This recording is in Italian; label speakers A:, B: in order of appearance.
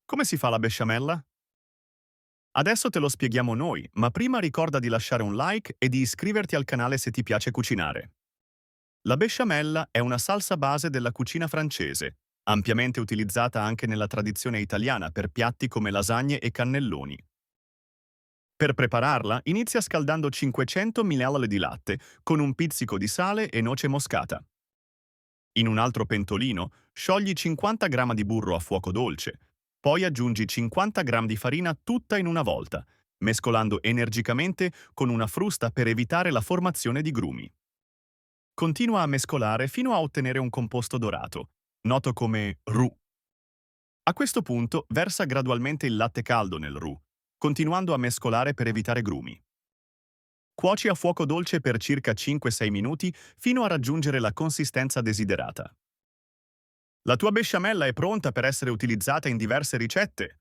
A: Come si fa la besciamella? Adesso te lo spieghiamo noi, ma prima ricorda di lasciare un like e di iscriverti al canale se ti piace cucinare. La besciamella è una salsa base della cucina francese, ampiamente utilizzata anche nella tradizione italiana per piatti come lasagne e cannelloni. Per prepararla, inizia scaldando 500 ml di latte con un pizzico di sale e noce moscata. In un altro pentolino, sciogli 50 g di burro a fuoco dolce, poi aggiungi 50 g di farina tutta in una volta, mescolando energicamente con una frusta per evitare la formazione di grumi. Continua a mescolare fino a ottenere un composto dorato, noto come roux. A questo punto versa gradualmente il latte caldo nel roux, continuando a mescolare per evitare grumi. Cuoci a fuoco dolce per circa 5-6 minuti fino a raggiungere la consistenza desiderata. La tua besciamella è pronta per essere utilizzata in diverse ricette.